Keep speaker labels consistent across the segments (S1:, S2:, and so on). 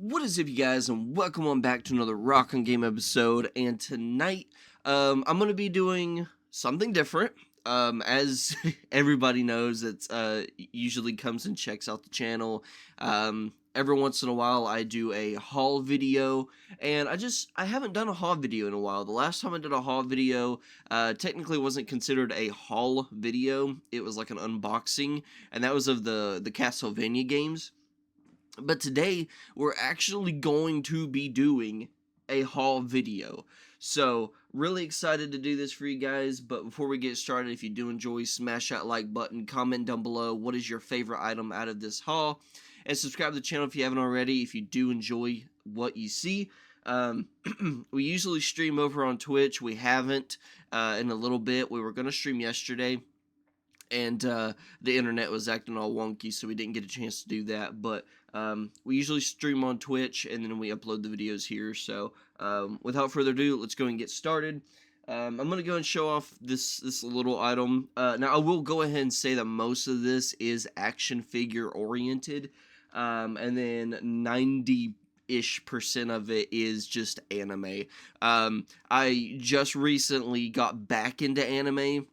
S1: What is up, you guys, and welcome on back to another Rock on Game episode. And tonight, I'm gonna be doing something different. As everybody knows, it's usually comes and checks out the channel. Every once in a while, I do a haul video, and I haven't done a haul video in a while. The last time I did a haul video, technically wasn't considered a haul video. It was like an unboxing, and that was of the Castlevania games. But today, we're actually going to be doing a haul video. So, really excited to do this for you guys. But before we get started, if you do enjoy, smash that like button, comment down below what is your favorite item out of this haul, and subscribe to the channel if you haven't already, if you do enjoy what you see. We usually stream over on Twitch. We haven't in a little bit. We were going to stream yesterday, and the internet was acting all wonky, so we didn't get a chance to do that. But we usually stream on Twitch, and then we upload the videos here. So without further ado, let's go and get started. I'm gonna go and show off this little item. Now I will go ahead and say that most of this is action figure oriented, and then 90% of it is just anime. I just recently got back into anime.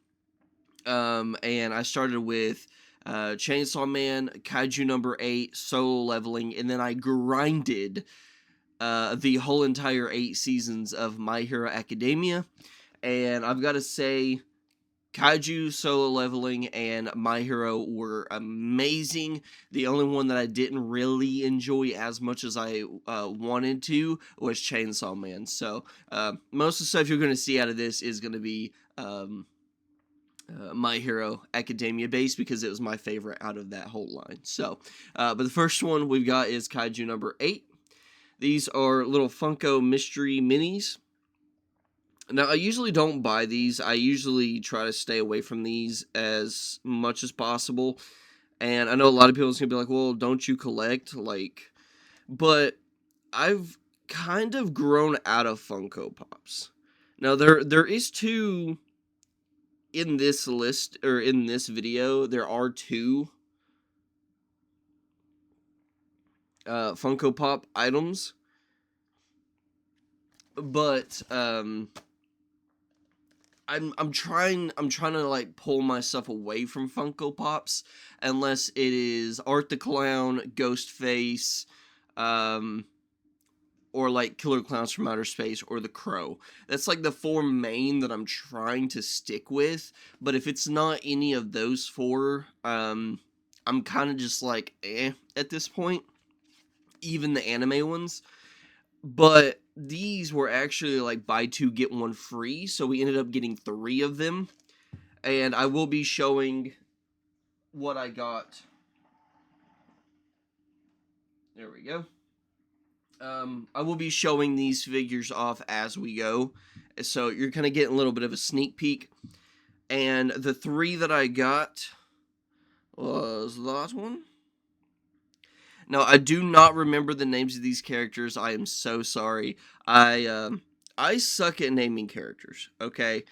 S1: And I started with Chainsaw Man, Kaiju number 8, Solo Leveling, and then I grinded the whole entire 8 seasons of My Hero Academia. And I've got to say, Kaiju, Solo Leveling, and My Hero were amazing. The only one that I didn't really enjoy as much as I wanted to was Chainsaw Man. So most of the stuff you're going to see out of this is going to be My Hero Academia base, because it was my favorite out of that whole line. So, but the first one we've got is Kaiju number 8. These are little Funko Mystery Minis. Now, I usually don't buy these. I usually try to stay away from these as much as possible. And I know a lot of people are going to be like, well, don't you collect? But I've kind of grown out of Funko Pops. Now, there is two in this list, or in this video. There are two Funko Pop items, but I'm trying to like pull myself away from Funko Pops, unless it is Art the Clown, Ghostface, or like Killer Clowns from Outer Space, or The Crow. That's like the four main that I'm trying to stick with. But if it's not any of those four, I'm kind of just like, at this point. Even the anime ones. But these were actually like buy two, get one free. So we ended up getting 3 of them. And I will be showing what I got. There we go. I will be showing these figures off as we go, so you're kind of getting a little bit of a sneak peek. And the 3 that I got was that one. Now, I do not remember the names of these characters. I am so sorry. I suck at naming characters. Okay,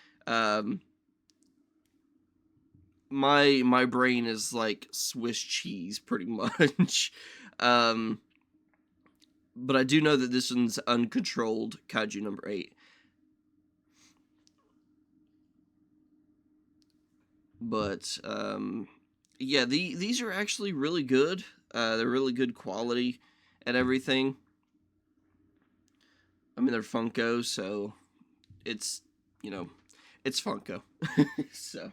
S1: my brain is like Swiss cheese, pretty much. But I do know that this one's Uncontrolled Kaiju number 8. But, yeah, these are actually really good. They're really good quality and everything. I mean, they're Funko, so it's, it's Funko. So.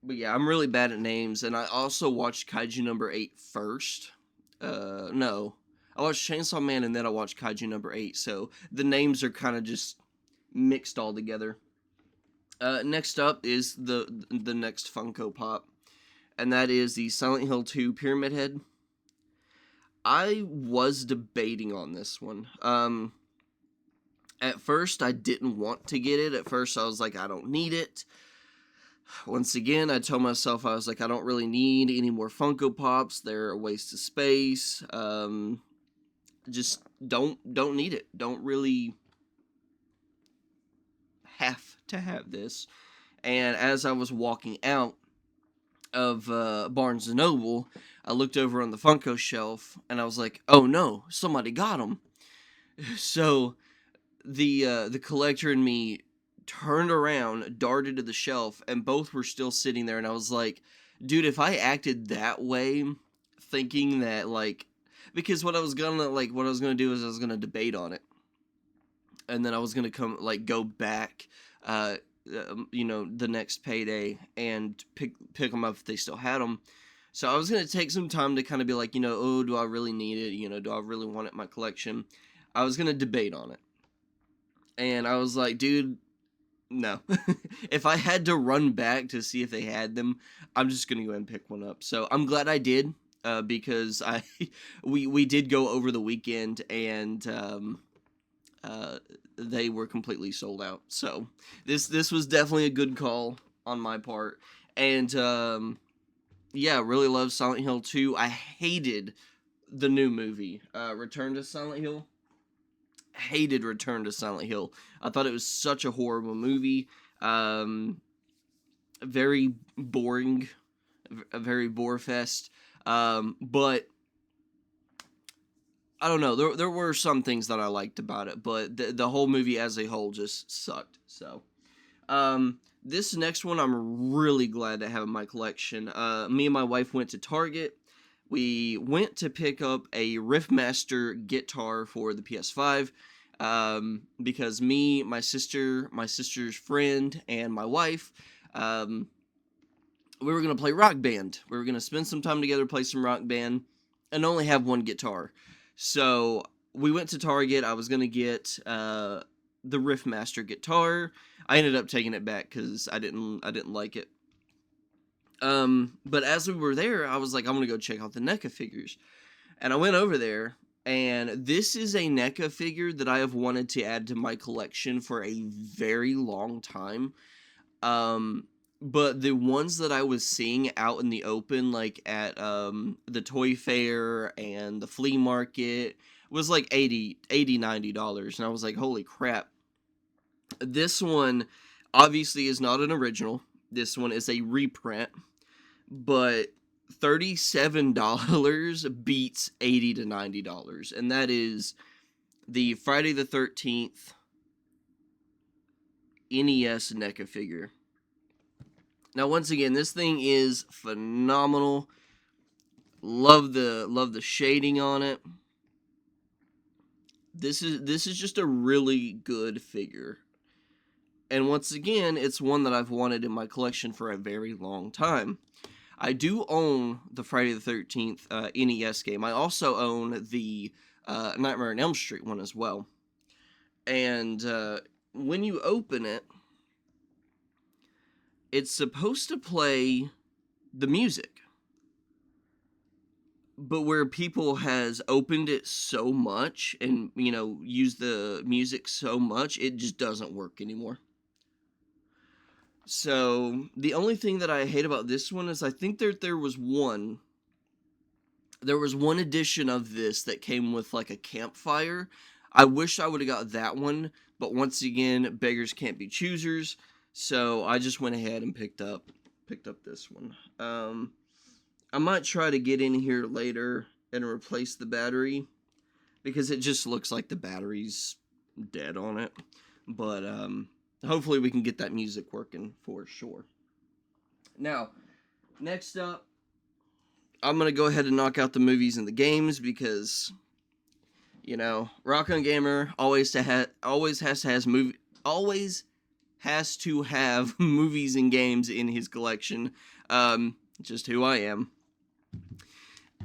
S1: But yeah, I'm really bad at names, and I also watched Kaiju number 8 first. No. I watched Chainsaw Man, and then I watched Kaiju number 8, so the names are kind of just mixed all together. Next up is the next Funko Pop, and that is the Silent Hill 2 Pyramid Head. I was debating on this one. At first, I didn't want to get it. At first, I was like, I don't need it. Once again, I told myself, I was like, I don't really need any more Funko Pops. They're a waste of space. Just don't need it. Don't really have to have this. And as I was walking out, of Barnes and Noble, I looked over on the Funko shelf and I was like, "Oh no, somebody got them." So the collector and me turned around, darted to the shelf, and both were still sitting there. And I was like, "Dude, if I acted that way, thinking that like, because what I was gonna do is I was gonna debate on it, and then I was gonna go back." Uh, the next payday and pick them up if they still had them. So I was gonna take some time to kind of be like, oh, do I really need it? Do I really want it in my collection? I was gonna debate on it, and I was like, dude, no. If I had to run back to see if they had them, I'm just gonna go ahead and pick one up. So I'm glad I did, because I we did go over the weekend, and uh, they were completely sold out. So this was definitely a good call on my part, and yeah, really love Silent Hill 2. I hated the new movie, Return to Silent Hill. Hated Return to Silent Hill. I thought it was such a horrible movie. Um, very boring, a very bore fest. But I don't know. There were some things that I liked about it, but the whole movie as a whole just sucked. So, this next one I'm really glad to have in my collection. Me and my wife went to Target. We went to pick up a Riffmaster guitar for the PS5, because me, my sister's friend, and my wife, um, we were gonna play Rock Band. We were gonna spend some time together, play some Rock Band, and only have one guitar. So we went to Target. I was gonna get the Riffmaster guitar. I ended up taking it back because I didn't like it. But as we were there, I was like, I'm gonna go check out the NECA figures, and I went over there. And this is a NECA figure that I have wanted to add to my collection for a very long time. Um, but the ones that I was seeing out in the open, like at the toy fair and the flea market, was like $90. And I was like, holy crap. This one obviously is not an original. This one is a reprint, but $37 beats $80 to $90. And that is the Friday the 13th NES NECA figure. Now, once again, this thing is phenomenal. Love the shading on it. This is just a really good figure. And once again, it's one that I've wanted in my collection for a very long time. I do own the Friday the 13th NES game. I also own the Nightmare on Elm Street one as well. And when you open it, it's supposed to play the music. But where people has opened it so much and, used the music so much, it just doesn't work anymore. So the only thing that I hate about this one is I think there was one edition of this that came with like a campfire. I wish I would have got that one, but once again, beggars can't be choosers. So I just went ahead and picked up this one. I might try to get in here later and replace the battery because it just looks like the battery's dead on it. But hopefully we can get that music working for sure. Now, next up, I'm gonna go ahead and knock out the movies and the games because Rock on Gamer always has to have movies and games in his collection. Just who I am.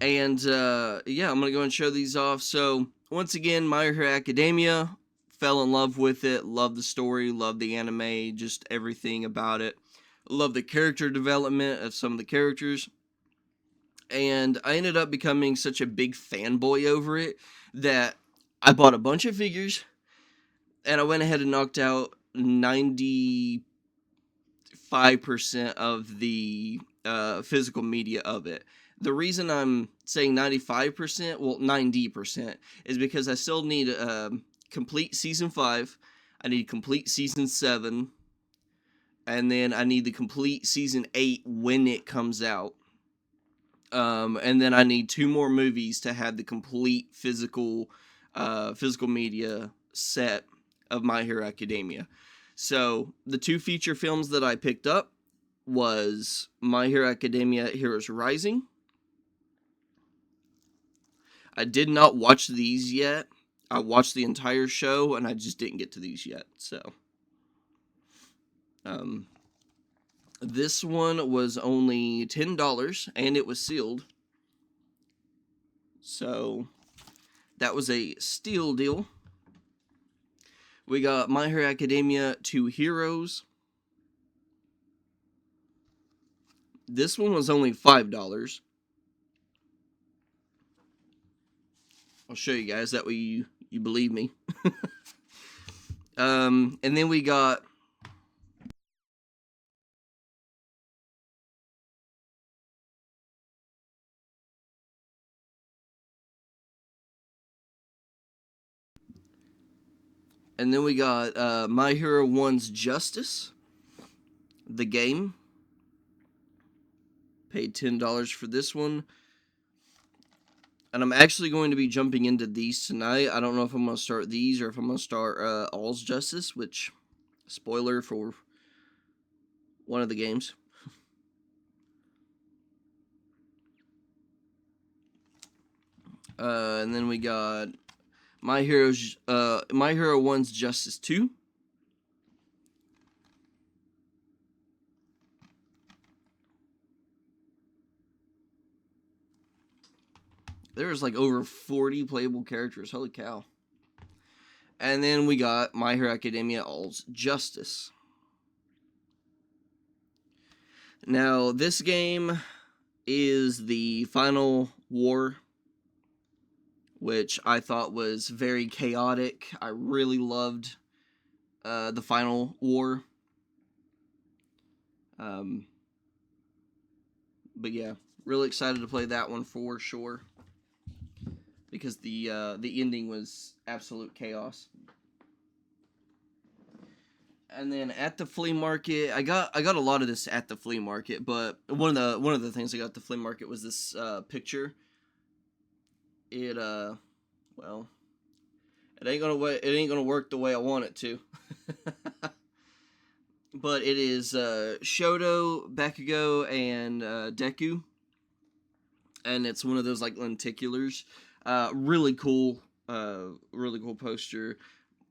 S1: And yeah, I'm gonna go and show these off. So once again, My Hero Academia, fell in love with it, love the story, love the anime, just everything about it. Love the character development of some of the characters. And I ended up becoming such a big fanboy over it that I bought a bunch of figures and I went ahead and knocked out 95% of the physical media of it. The reason I'm saying 95%, well, 90%, is because I still need complete season 5. I need complete season 7. and then I need the complete season 8 when it comes out. And then I need 2 more movies to have the complete physical media set of My Hero Academia. So the 2 feature films that I picked up was My Hero Academia Heroes Rising. I did not watch these yet. I watched the entire show, and I just didn't get to these yet. So, this one was only $10, and it was sealed. So, that was a steal deal. We got My Hero Academia 2 Heroes. This one was only $5. I'll show you guys, that way you believe me. And then we got My Hero 1's Justice, the game. Paid $10 for this one. And I'm actually going to be jumping into these tonight. I don't know if I'm going to start these or if I'm going to start All's Justice, which, spoiler for one of the games. And then we got My Hero 1's Justice 2. There's like over 40 playable characters. Holy cow. And then we got My Hero Academia All's Justice. Now, this game is the Final War, which I thought was very chaotic. I really loved the Final War. But yeah, really excited to play that one for sure, because the ending was absolute chaos. And then at the flea market, I got a lot of this at the flea market, but one of the things I got at the flea market was this picture. It well, it ain't gonna work the way I want it to. But it is Shoto, Bakugo, and Deku, and it's one of those like lenticulars. Really cool poster.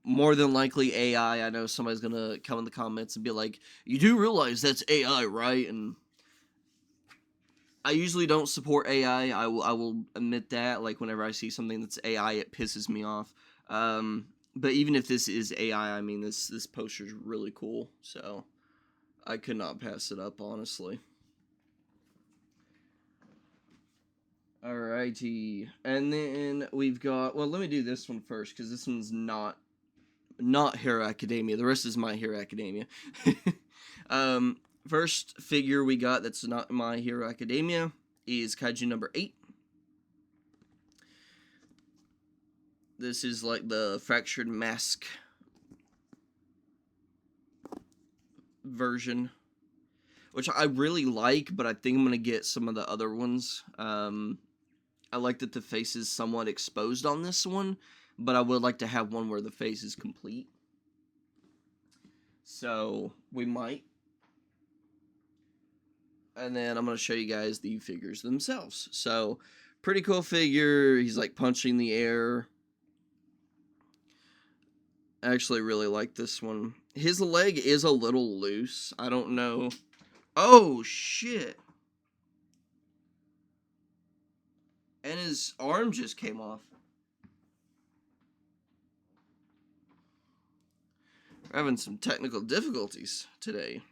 S1: More than likely AI. I know somebody's gonna come in the comments and be like, "You do realize that's AI, right?" And I usually don't support AI. I will admit that. Like, whenever I see something that's AI, it pisses me off. But even if this is AI, I mean, this poster is really cool. So I could not pass it up, honestly. Alrighty, and then we've got. Well, let me do this one first, because this one's not Hero Academia. The rest is My Hero Academia. First figure we got that's not My Hero Academia is Kaiju number 8. This is like the Fractured Mask version, which I really like, but I think I'm going to get some of the other ones. I like that the face is somewhat exposed on this one, but I would like to have one where the face is complete. So, we might. And then I'm going to show you guys the figures themselves. So, pretty cool figure. He's like punching the air. I actually really like this one. His leg is a little loose. I don't know. Oh, shit. And his arm just came off. We're having some technical difficulties today.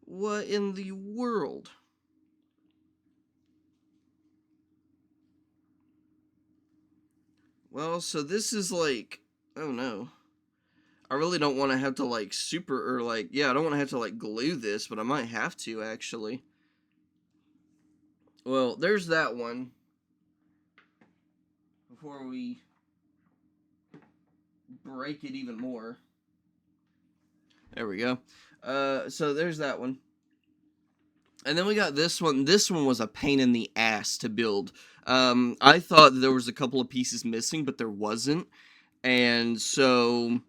S1: What in the world? Well, so this is like, oh no. I really don't want to have to like I don't want to have to like glue this, but I might have to actually. Well, there's that one. Before we break it even more. There we go. So there's that one. And then we got this one. This one was a pain in the ass to build. I thought there was a couple of pieces missing, but there wasn't. And so,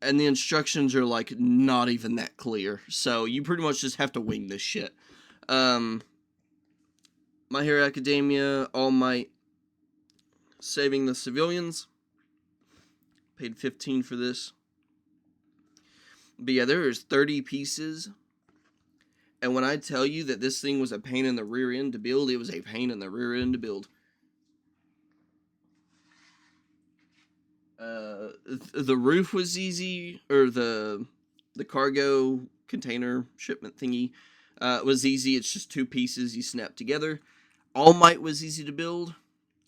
S1: and the instructions are like not even that clear. So you pretty much just have to wing this shit. My Hero Academia, All Might, Saving the Civilians. Paid $15 for this. But yeah, there is 30 pieces. And when I tell you that this thing was a pain in the rear end to build, it was a pain in the rear end to build. The roof was easy, or the cargo container shipment thingy was easy. It's just 2 pieces you snap together. All Might was easy to build,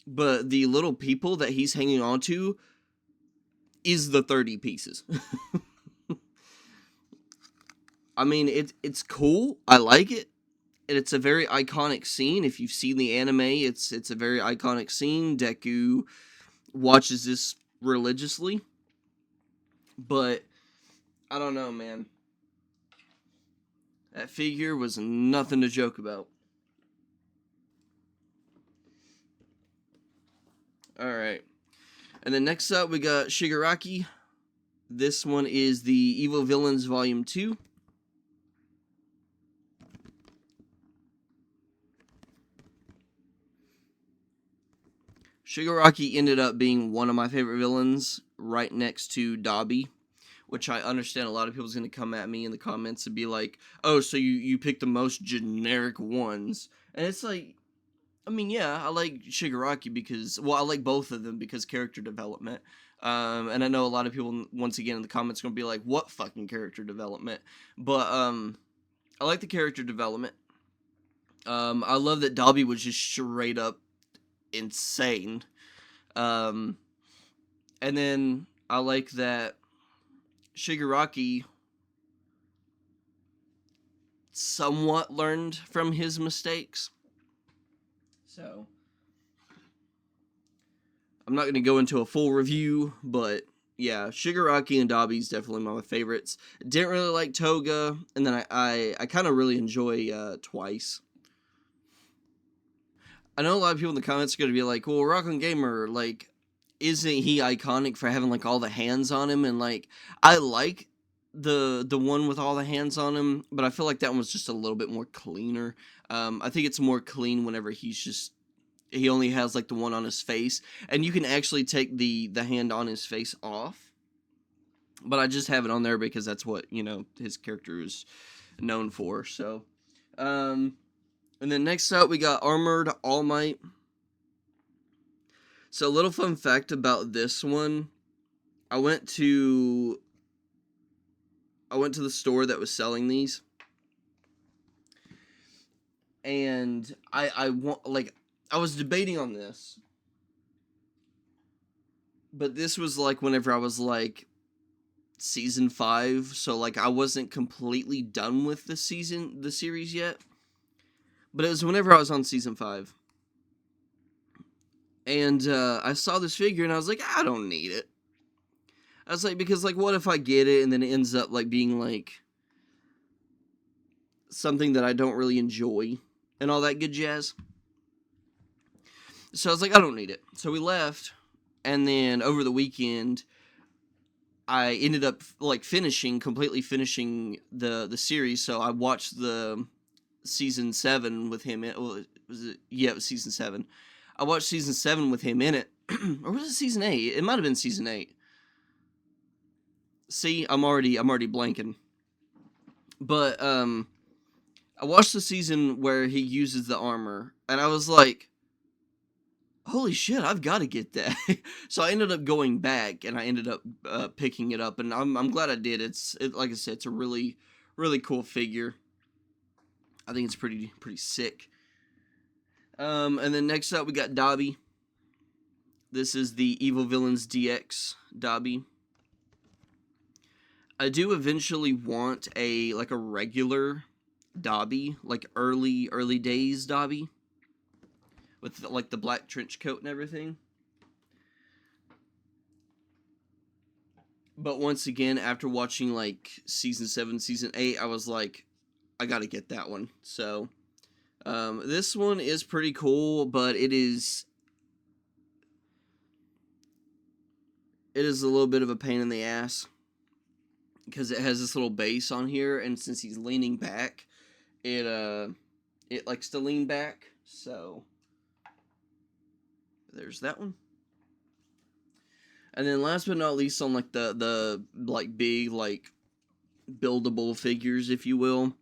S1: but the little people that he's hanging on to is the 30 pieces. I mean, it's cool. I like it. And it's a very iconic scene. If you've seen the anime, it's a very iconic scene. Deku watches this religiously. But I don't know, man. That figure was nothing to joke about. Alright. And then next up, we got Shigaraki. This one is the Evil Villains Volume 2. Shigaraki ended up being one of my favorite villains, right next to Dabi, which I understand a lot of people's going to come at me in the comments and be like, oh, so you picked the most generic ones. And it's like, I mean, yeah, I like Shigaraki because, well, I like both of them because character development. And I know a lot of people, once again, in the comments are going to be like, what fucking character development? But I like the character development. I love that Dabi was just straight up insane. And then I like that Shigaraki somewhat learned from his mistakes. So, I'm not going to go into a full review, but yeah, Shigaraki and Dabi's definitely one of my favorites. Didn't really like Toga, and then I kind of really enjoy Twice. I know a lot of people in the comments are going to be like, well, Rockin' Gamer, like, isn't he iconic for having, like, all the hands on him? And, like, I like the one with all the hands on him, but I feel like that one was just a little bit more cleaner. I think it's more clean whenever he only has, like, the one on his face, and you can actually take the hand on his face off. But I just have it on there because that's what, his character is known for, so. And then next up, we got Armored All Might. So, a little fun fact about this one. I went to the store that was selling these. And I was debating on this. But this was like whenever I was like season 5, so like I wasn't completely done with the series yet. But it was whenever I was on season 5. And I saw this figure and I was like, I don't need it. I was like, because like what if I get it and then it ends up like being like something that I don't really enjoy and all that good jazz. So I was like, I don't need it. So we left, and then over the weekend I ended up like completely finishing the series. So I watched the season 7 with him. It was season 7. I watched season 7 with him in it. Or was it season 8? It might have been season 8. See, I'm already blanking. But I watched the season where he uses the armor, and I was like, holy shit, I've got to get that. So I ended up going back, and I ended up picking it up, and I'm glad I did. Like I said, it's a really, really cool figure. I think it's pretty sick. And then next up, we got Dabi. This is the Evil Villains DX Dabi. I do eventually want a regular Dabi, like early days Dabi, with like the black trench coat and everything. But once again, after watching like season 7, season 8, I was like, I gotta get that one. So this one is pretty cool, but it is a little bit of a pain in the ass because it has this little base on here, and since he's leaning back, it likes to lean back. So there's that one. And then last but not least, on like the like big like buildable figures, if you will,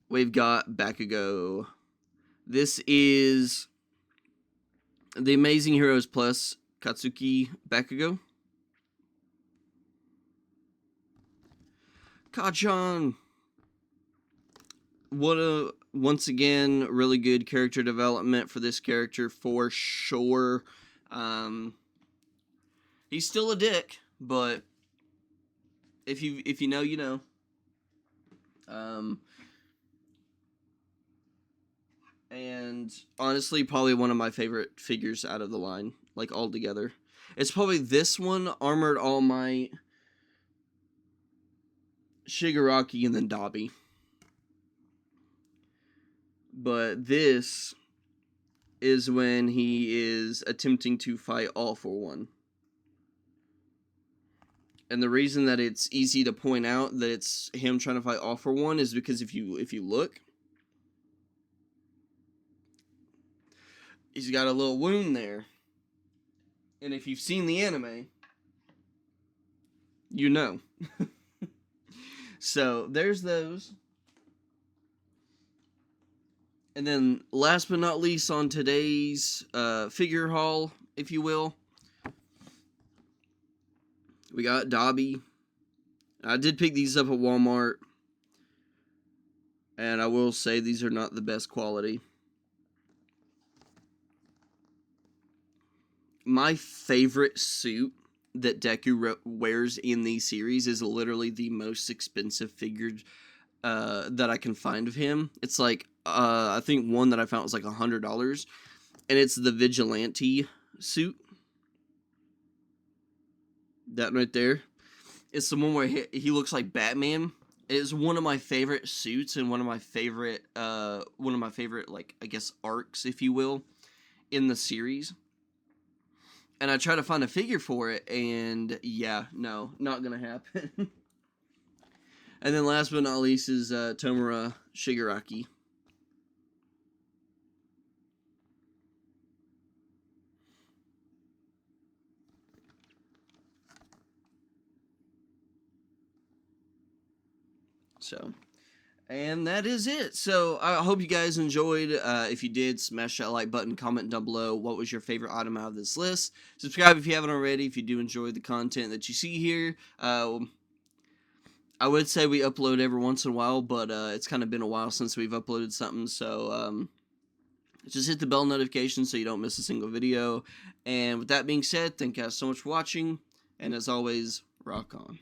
S1: we've got Bakugo. This is the Amazing Heroes Plus Katsuki Bakugo. Kacchan. What a, once again, really good character development for this character for sure. He's still a dick, but if you know, you know. And honestly, probably one of my favorite figures out of the line, like altogether. It's probably this one, Armored All Might, Shigaraki, and then Dabi. But this is when he is attempting to fight All for One. And the reason that it's easy to point out that it's him trying to fight All for One is because if you look, he's got a little wound there. And if you've seen the anime, you know. So, there's those. And then, last but not least, on today's figure haul, if you will, we got Dabi. I did pick these up at Walmart, and I will say these are not the best quality. My favorite suit that Deku wears in these series is literally the most expensive figure that I can find of him. It's like, I think one that I found was like $100, and it's the Vigilante suit. That right there. It's the one where he looks like Batman. It is one of my favorite suits and one of my favorite, like, I guess, arcs, if you will, in the series. And I try to find a figure for it, and yeah, no, not gonna happen. And then last but not least is Tomura Shigaraki. So, and that is it. So, I hope you guys enjoyed. If you did, smash that like button, comment down below what was your favorite item out of this list. Subscribe if you haven't already, if you do enjoy the content that you see here. I would say we upload every once in a while, but it's kind of been a while since we've uploaded something, so just hit the bell notification so you don't miss a single video. And with that being said, thank you guys so much for watching, and as always, rock on.